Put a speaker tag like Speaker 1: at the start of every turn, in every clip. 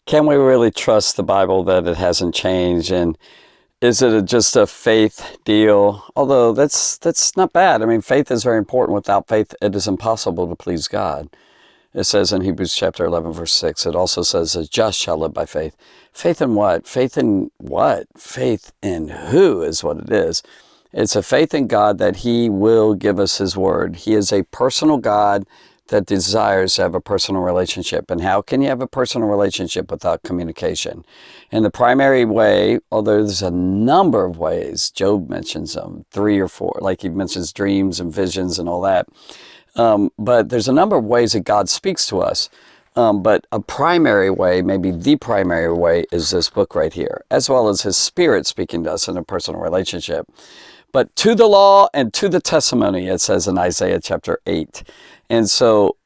Speaker 1: Can we really trust the Bible that it hasn't changed? And is it just a faith deal? Although that's not bad. I mean, faith is very important. Without faith, it is impossible to please God. It says in Hebrews chapter 11, verse 6, it also says, the just shall live by faith. Faith in what? Faith in what? Faith in who is what it is. It's a faith in God that He will give us His word. He is a personal God that desires to have a personal relationship. And how can you have a personal relationship without communication? And the primary way, although there's a number of ways, Job mentions them, 3 or 4, like he mentions dreams and visions and all that. But there's a number of ways that God speaks to us. But a primary way, maybe the primary way, is this book right here, as well as His Spirit speaking to us in a personal relationship. But to the law and to the testimony, it says in Isaiah chapter 8. And so,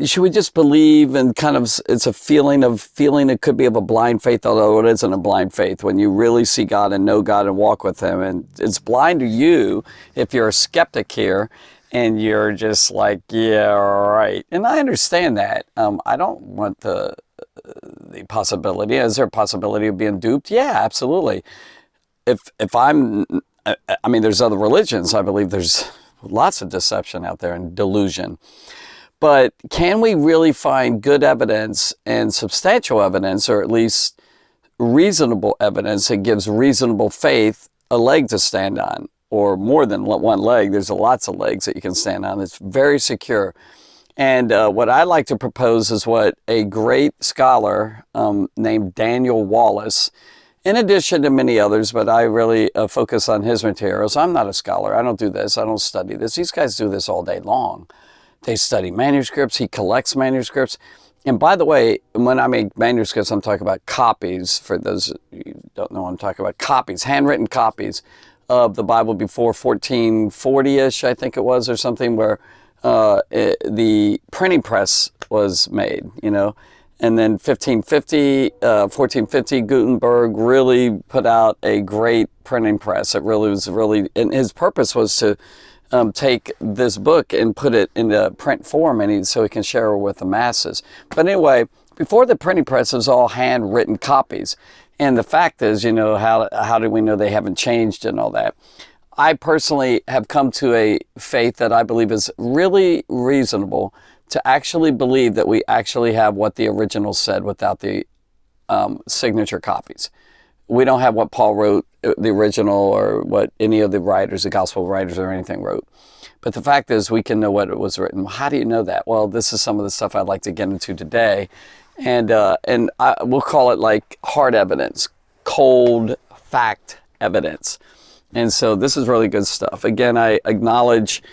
Speaker 1: should we just believe and kind of, it's a feeling it could be of a blind faith, although it isn't a blind faith when you really see God and know God and walk with Him. And it's blind to you if you're a skeptic here and you're just like, yeah, right. And I understand that. I don't want the possibility. Is there a possibility of being duped? Yeah, absolutely. If I'm, I mean, there's other religions. I believe there's lots of deception out there and delusion. But can we really find good evidence and substantial evidence, or at least reasonable evidence that gives reasonable faith a leg to stand on, or more than one leg? There's lots of legs that you can stand on. It's very secure. And what I like to propose is what a great scholar named Daniel Wallace, in addition to many others, but I really focus on his materials. I'm not a scholar. I don't do this. I don't study this. These guys do this all day long. They study manuscripts. He collects manuscripts. And by the way, when I make manuscripts, I'm talking about copies. For those who don't know, I'm talking about copies, handwritten copies of the Bible before 1440-ish, I think it was, or something, where the printing press was made, you know. And then 1450, Gutenberg really put out a great printing press. It really was and his purpose was to take this book and put it into print form, and so he can share it with the masses. But anyway, before the printing press, it was all handwritten copies. And the fact is, you know, how do we know they haven't changed and all that? I personally have come to a faith that I believe is really reasonable to actually believe that we actually have what the original said without the signature copies. We don't have what Paul wrote, the original, or what any of the writers, the gospel writers or anything wrote. But the fact is, we can know what it was written. How do you know that? Well, this is some of the stuff I'd like to get into today. And we'll call it like hard evidence, cold fact evidence. And so this is really good stuff. Again, I acknowledge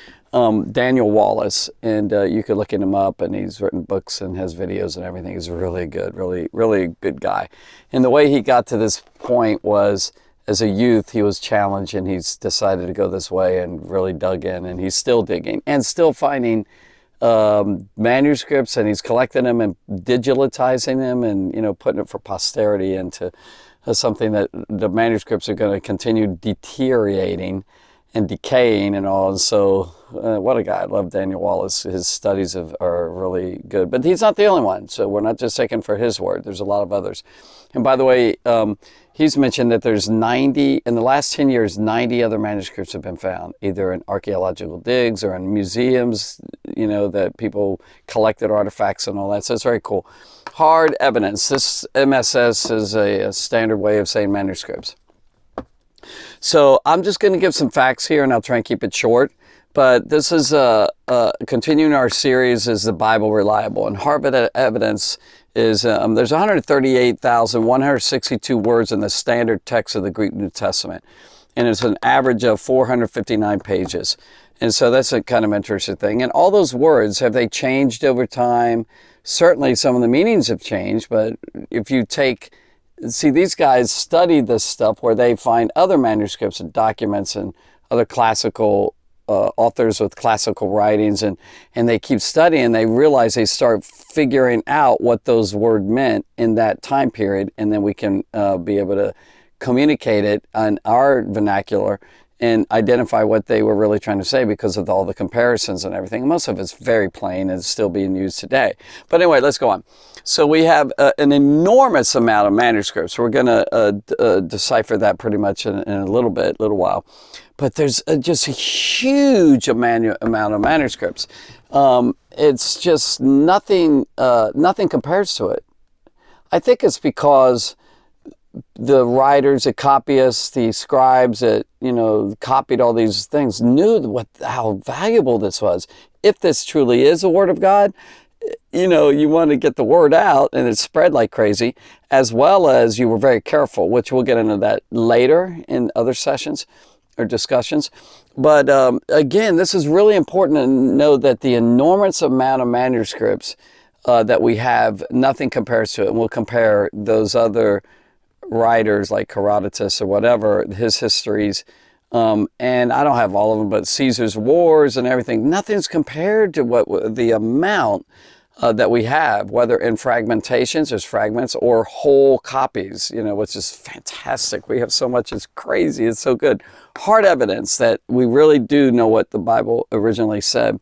Speaker 1: Daniel Wallace, and you could look him up, and he's written books and has videos and everything. He's really good, really good guy. And the way he got to this point was, as a youth, he was challenged, and he's decided to go this way and really dug in, and he's still digging and still finding manuscripts, and he's collecting them and digitalizing them and, you know, putting it for posterity into something that the manuscripts are going to continue deteriorating and decaying and all. And so what a guy. I love Daniel Wallace. His studies are really good. But he's not the only one. So we're not just taking for his word. There's a lot of others. And by the way, he's mentioned that there's 90, in the last 10 years, 90 other manuscripts have been found, either in archaeological digs or in museums, you know, that people collected artifacts and all that. So it's very cool. Hard evidence. This MSS is a standard way of saying manuscripts. So I'm just going to give some facts here, and I'll try and keep it short. But this is continuing our series, Is the Bible Reliable? And hard evidence is, there's 138,162 words in the standard text of the Greek New Testament. And it's an average of 459 pages. And so that's a kind of interesting thing. And all those words, have they changed over time? Certainly some of the meanings have changed, but if you see, these guys study this stuff where they find other manuscripts and documents and other classical authors with classical writings, and they keep studying. They realize, they start figuring out what those words meant in that time period, and then we can be able to communicate it on our vernacular and identify what they were really trying to say because of all the comparisons and everything. Most of it's very plain and it's still being used today. But anyway, let's go on. So we have an enormous amount of manuscripts. We're going to decipher that pretty much in a little while. But there's just a huge amount of manuscripts. It's just nothing compares to it. I think it's because the writers, the copyists, the scribes that, copied all these things knew how valuable this was. If this truly is the Word of God, you want to get the word out and it spread like crazy, as well as you were very careful, which we'll get into that later in other sessions or discussions. But again, this is really important to know that the enormous amount of manuscripts that we have, nothing compares to it. And we'll compare those other writers like Herodotus or whatever, his histories. And I don't have all of them, but Caesar's wars and everything, nothing's compared to the amount that we have, whether in fragmentations, there's fragments, or whole copies, which is fantastic. We have so much, it's crazy, it's so good. Hard evidence that we really do know what the Bible originally said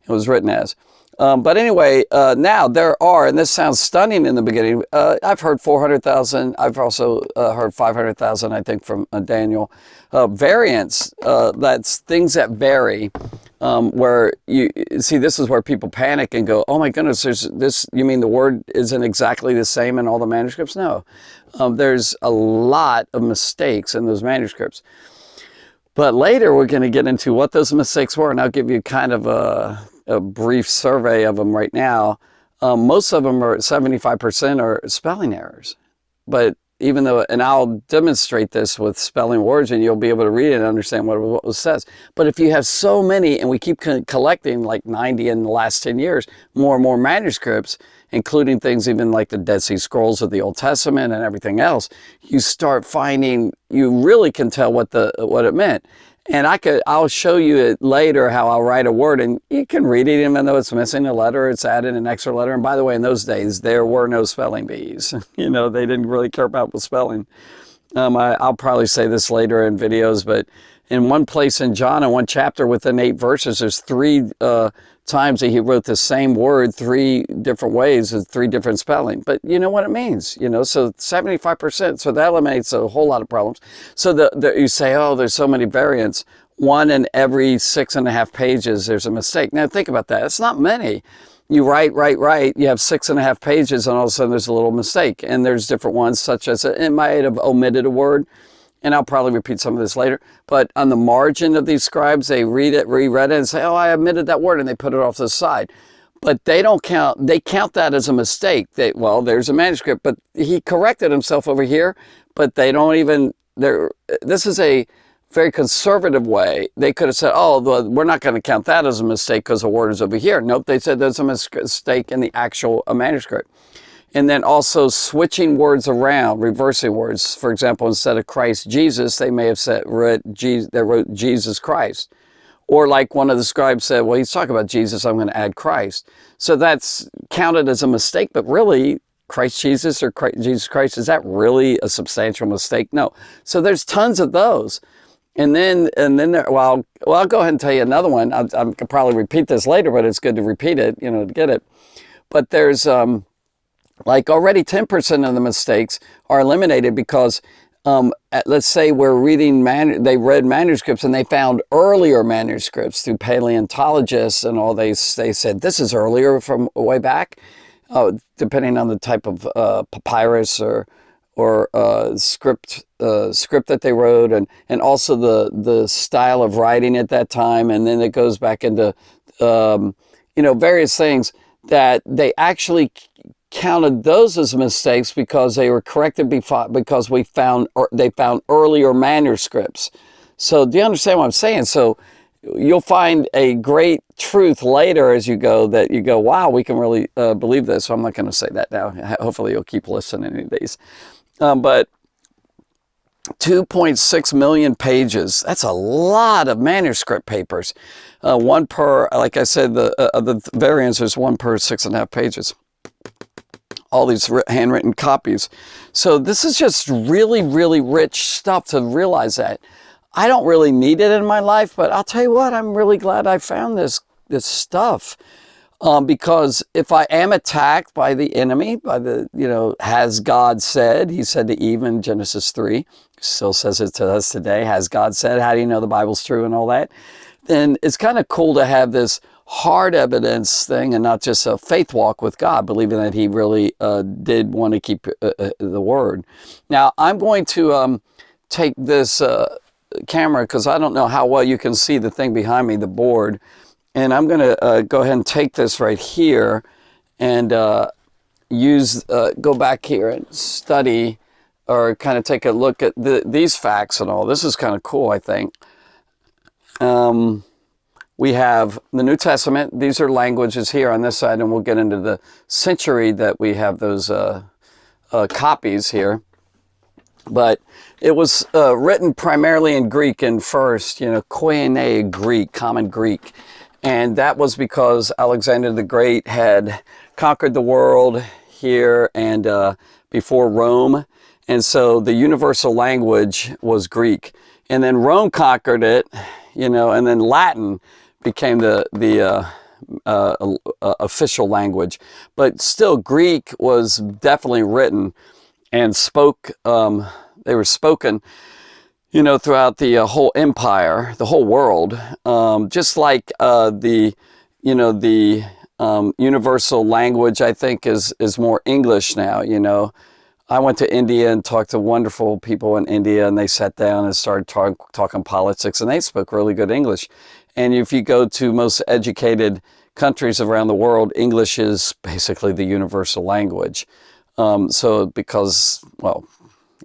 Speaker 1: it was written as. But anyway, now there are, and this sounds stunning in the beginning, I've heard 400,000, I've also heard 500,000, I think, from Daniel. Variants, that's things that vary, where you see, this is where people panic and go, oh my goodness, there's this, you mean the word isn't exactly the same in all the manuscripts? No, there's a lot of mistakes in those manuscripts. But later we're going to get into what those mistakes were, and I'll give you kind of a brief survey of them right now. Most of them are 75% are spelling errors. But even though, and I'll demonstrate this with spelling words and you'll be able to read it and understand what it says. But if you have so many, and we keep collecting like 90 in the last 10 years, more and more manuscripts, including things even like the Dead Sea Scrolls of the Old Testament and everything else, you start finding, you really can tell what it meant. And I'll show you it later how I'll write a word and you can read it even though it's missing a letter, it's added an extra letter. And by the way, in those days, there were no spelling bees. They didn't really care about the spelling. I'll probably say this later in videos, but in one place in John, in one chapter within 8 verses, there's 3 times that he wrote the same word 3 different ways with 3 different spelling. But you know what it means, so 75%. So that eliminates a whole lot of problems. So you say, oh, there's so many variants. 1 in every 6.5 pages, there's a mistake. Now think about that. It's not many. You write, you have 6.5 pages, and all of a sudden there's a little mistake. And there's different ones, such as it might have omitted a word. And I'll probably repeat some of this later, but on the margin of these scribes, they reread it and say, oh, I omitted that word, and they put it off to the side. But they don't count, they count that as a mistake. Well, there's a manuscript, but he corrected himself over here, but they don't even, this is a very conservative way. They could have said, oh, we're not going to count that as a mistake because the word is over here. Nope, they said there's a mistake in the actual manuscript. And then also switching words around, reversing words. For example, instead of Christ Jesus, they may have wrote Jesus Christ. Or like one of the scribes said, well, he's talking about Jesus, I'm going to add Christ. So that's counted as a mistake, but really, Christ Jesus or Jesus Christ, is that really a substantial mistake? No. So there's tons of those. And then I'll go ahead and tell you another one. I could probably repeat this later, but it's good to repeat it, to get it. But there's... like already 10% of the mistakes are eliminated because, let's say we're reading, they read manuscripts and they found earlier manuscripts through paleontologists and all. They said, this is earlier from way back, depending on the type of papyrus or script that they wrote, and also the style of writing at that time. And then it goes back into, various things that they actually counted those as mistakes because they were corrected because they found earlier manuscripts. So do you understand what I'm saying? So you'll find a great truth later as you go that you go, wow, we can really believe this. So I'm not going to say that now. Hopefully you'll keep listening to these. But 2.6 million pages. That's a lot of manuscript papers. One per, like I said, the variants, there's 1 per 6.5 pages. All these handwritten copies. So this is just really, really rich stuff to realize that. I don't really need it in my life, but I'll tell you what, I'm really glad I found this stuff. Because if I am attacked by the enemy, by the, has God said, he said to Eve in Genesis 3, still says it to us today, has God said, how do you know the Bible's true and all that? Then it's kind of cool to have this hard evidence thing and not just a faith walk with God, believing that he really did want to keep the word. Now, I'm going to take this camera because I don't know how well you can see the thing behind me, the board. And I'm going to go ahead and take this right here and go back here and study or kind of take a look at these facts and all. This is kind of cool, I think. We have the New Testament. These are languages here on this side, and we'll get into the century that we have those copies here. But it was written primarily in Greek in first, Koine Greek, Common Greek. And that was because Alexander the Great had conquered the world here and before Rome. And so the universal language was Greek. And then Rome conquered it, and then Latin became the official language. But still, Greek was definitely written and they were spoken throughout the whole empire, the whole world, just like the universal language, I think, is more English now. I went to India and talked to wonderful people in India, and they sat down and started talking politics, and they spoke really good English. And if you go to most educated countries around the world, English is basically the universal language. So because,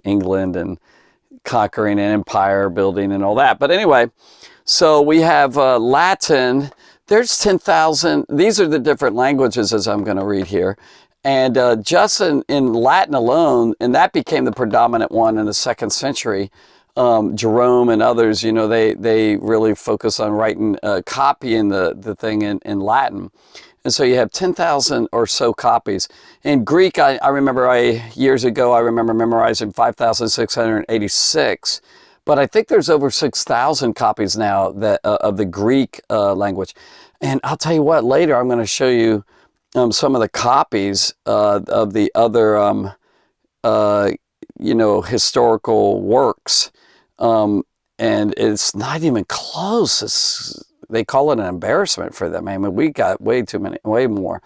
Speaker 1: England and conquering an empire, building and all that. But anyway, so we have Latin. There's 10,000. These are the different languages as I'm going to read here. And just in Latin alone, and that became the predominant one in the 2nd century, Jerome and others, they really focus on copying the thing in Latin. And so you have 10,000 or so copies. In Greek, I remember years ago, I remember memorizing 5,686. But I think there's over 6,000 copies now of the Greek language. And I'll tell you what, later I'm going to show you some of the copies of the other, historical works. And it's not even close. They call it an embarrassment for them. I mean, we got way more.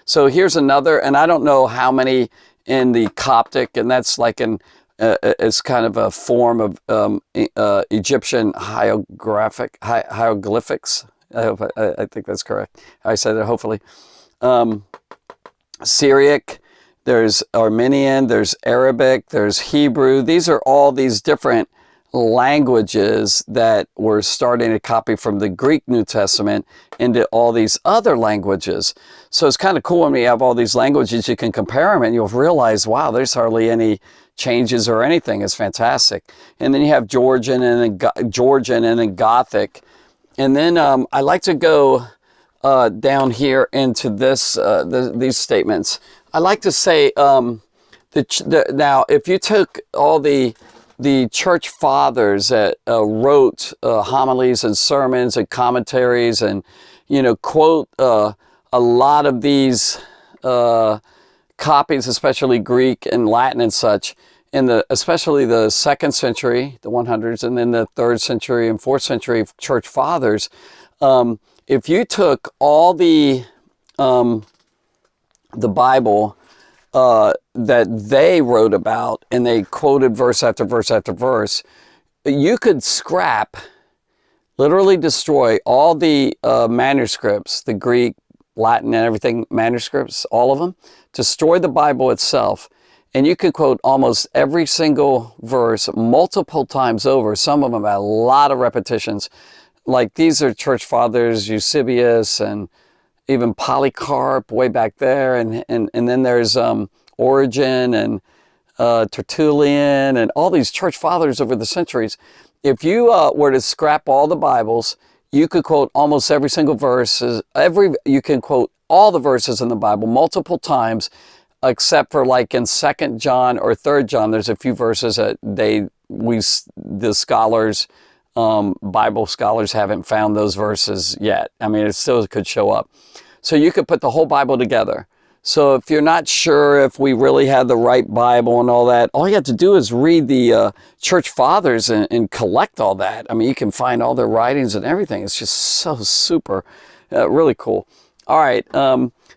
Speaker 1: So here's another, and I don't know how many in the Coptic, and that's like it's kind of a form of Egyptian hieroglyphics. I think that's correct. I said it, hopefully. Syriac, there's Armenian, there's Arabic, there's Hebrew. These are all these different languages that were starting to copy from the Greek New Testament into all these other languages. So it's kind of cool when we have all these languages, you can compare them and you'll realize, wow, there's hardly any changes or anything. It's fantastic. And then you have Georgian and then Gothic. And then I like to go down here into these statements. I like to say, now if you took all the church fathers that wrote homilies and sermons and commentaries and, quote a lot of these copies, especially Greek and Latin and such, especially the 2nd century, the 100s, and then the 3rd century and 4th century church fathers, if you took all the Bible that they wrote about and they quoted verse after verse after verse, you could literally destroy all the manuscripts, the Greek, Latin, and everything, manuscripts, all of them, destroy the Bible itself, and you could quote almost every single verse multiple times over. Some of them had a lot of repetitions. Like these are church fathers, Eusebius and even Polycarp way back there, and then there's Origen and Tertullian and all these church fathers over the centuries. If you were to scrap all the Bibles, you could quote almost every single verse. You can quote all the verses in the Bible multiple times, except for like in 2nd John or 3rd John. There's a few verses that the scholars Bible scholars haven't found those verses yet. I mean, it still could show up. So you could put the whole Bible together. So if you're not sure if we really have the right Bible and all that, all you have to do is read the church fathers and collect all that. I mean, you can find all their writings and everything. It's just so super, really cool. All right,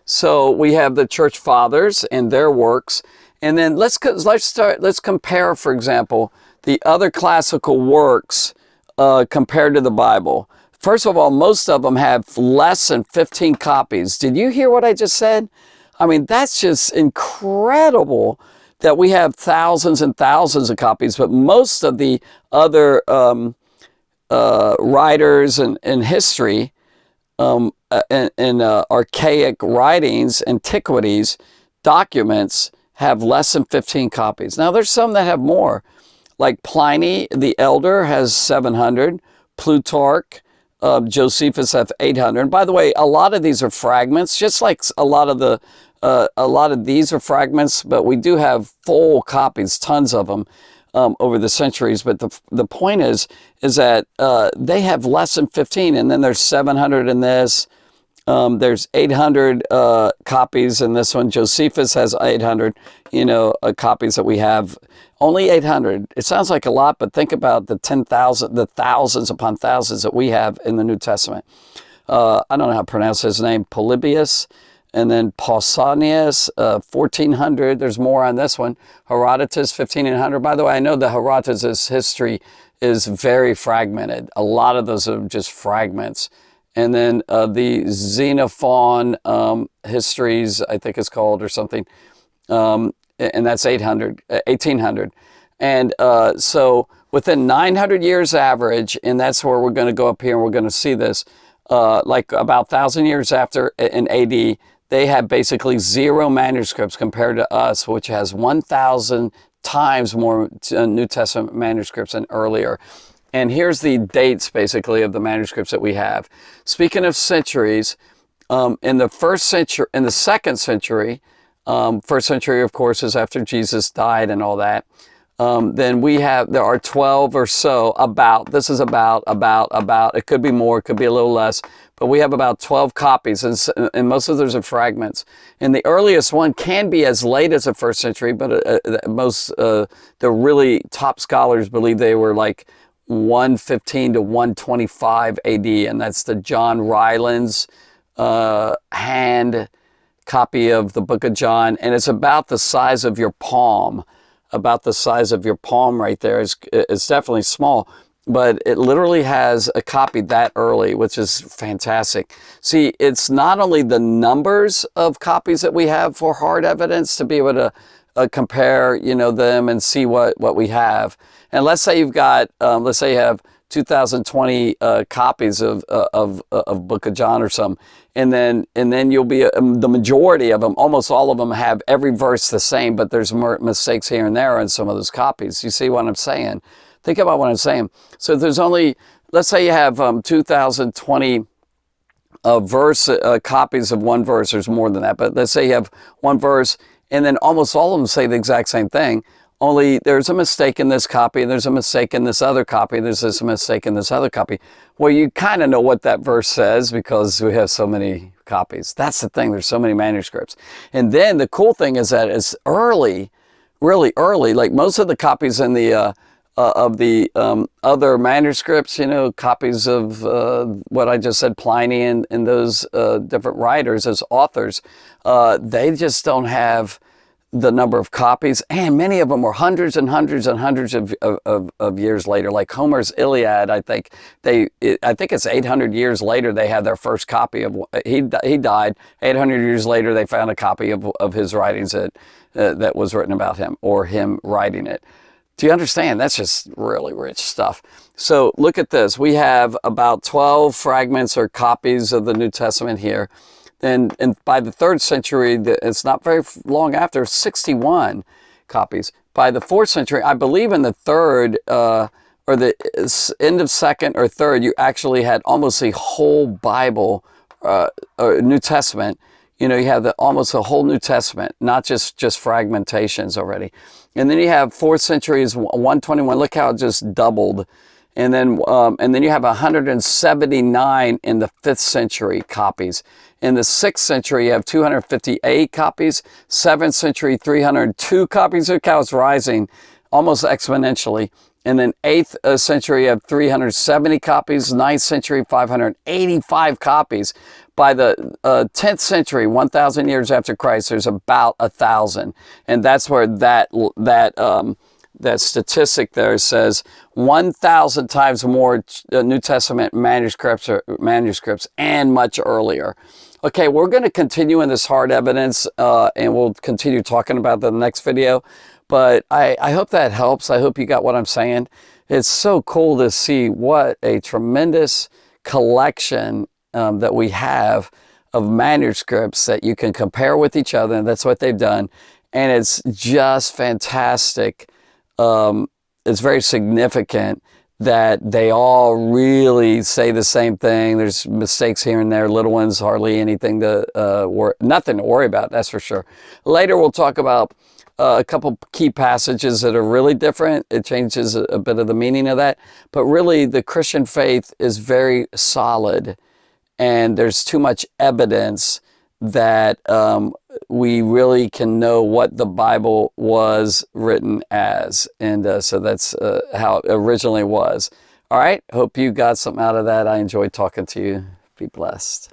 Speaker 1: so we have the church fathers and their works. And then let's compare, for example, the other classical works compared to the Bible. First of all, most of them have less than 15 copies. Did you hear what I just said? I mean, that's just incredible that we have thousands and thousands of copies, but most of the other writers in history and archaic writings, antiquities, documents have less than 15 copies. Now, there's some that have more, like Pliny the Elder has 700, Plutarch, Josephus have 800. And by the way, a lot of these are fragments, just like a lot of these are fragments, but we do have full copies, tons of them over the centuries. But the point is that they have less than 15, and then there's 700 in this. There's 800 copies in this one. Josephus has 800, copies that we have. Only 800. It sounds like a lot, but think about the 10,000, the thousands upon thousands that we have in the New Testament. I don't know how to pronounce his name, Polybius, and then Pausanias, 1400. There's more on this one. Herodotus, 1500. By the way, I know that Herodotus' history is very fragmented. A lot of those are just fragments. And then the Xenophon histories, I think it's called, or something. And that's 1800. And so within 900 years average, and that's where we're going to go up here and we're going to see this, like about 1,000 years after in AD, they have basically 0 manuscripts compared to us, which has 1,000 times more New Testament manuscripts than earlier. And here's the dates, basically, of the manuscripts that we have. Speaking of centuries, in the second century, first century, of course, is after Jesus died and all that. Then there are 12 or so this is about, it could be more, it could be a little less, but we have about 12 copies, and most of those are fragments. And the earliest one can be as late as the first century, but the really top scholars believe they were like 115 to 125 AD, and that's the John Rylands hand copy of the book of John, and it's about the size of your palm. About the size of your palm right there. It's definitely small, but it literally has a copy that early, which is fantastic. See, it's not only the numbers of copies that we have for hard evidence to be able to compare, them and see what we have. And let's say you've got, let's say you have 2020 copies of Book of John or something, and then you'll be the majority of them, almost all of them, have every verse the same, but there's mistakes here and there in some of those copies. You see what I'm saying? Think about what I'm saying. So there's only, let's say you have 2020 copies of one verse. There's more than that, but let's say you have one verse, and then almost all of them say the exact same thing. Only there's a mistake in this copy, and there's a mistake in this other copy, there's this mistake in this other copy. Well, you kind of know what that verse says because we have so many copies. That's the thing, there's so many manuscripts. And then the cool thing is that it's early, really early, like most of the copies in the other manuscripts, copies of what I just said, Pliny and those different writers as authors, they just don't have the number of copies, and many of them were hundreds and hundreds and hundreds of years later. Like Homer's Iliad, I think it's 800 years later they had their first copy of. He died 800 years later. They found a copy of his writings that was written about him, or him writing it. Do you understand? That's just really rich stuff. So look at this. We have about 12 fragments or copies of the New Testament here. And by the 3rd century, it's not very long after, 61 copies. By the 4th century, I believe in the 3rd, or the end of 2nd or 3rd, you actually had almost a whole Bible, or New Testament. You have almost a whole New Testament, not just fragmentations already. And then you have 4th century is 121. Look how it just doubled. And then you have 179 in the 5th century copies. In the 6th century, you have 258 copies. 7th century, 302 copies. Look how it's rising almost exponentially. And then 8th century, you have 370 copies. 9th century, 585 copies. By the 10th century, 1,000 years after Christ, there's about 1,000. And that's where that statistic there says 1,000 times more New Testament manuscripts and much earlier. Okay, we're going to continue in this hard evidence, and we'll continue talking about that in the next video. But I hope that helps. I hope you got what I'm saying. It's so cool to see what a tremendous collection that we have of manuscripts that you can compare with each other, and that's what they've done. And it's just fantastic. It's very significant that they all really say the same thing. There's mistakes here and there, little ones, hardly anything nothing to worry about, that's for sure. Later we'll talk about a couple key passages that are really different. It changes a bit of the meaning of that. But really, the Christian faith is very solid, and there's too much evidence that we really can know what the Bible was written as. And so that's how it originally was. All right, hope you got something out of that. I enjoyed talking to you. Be blessed.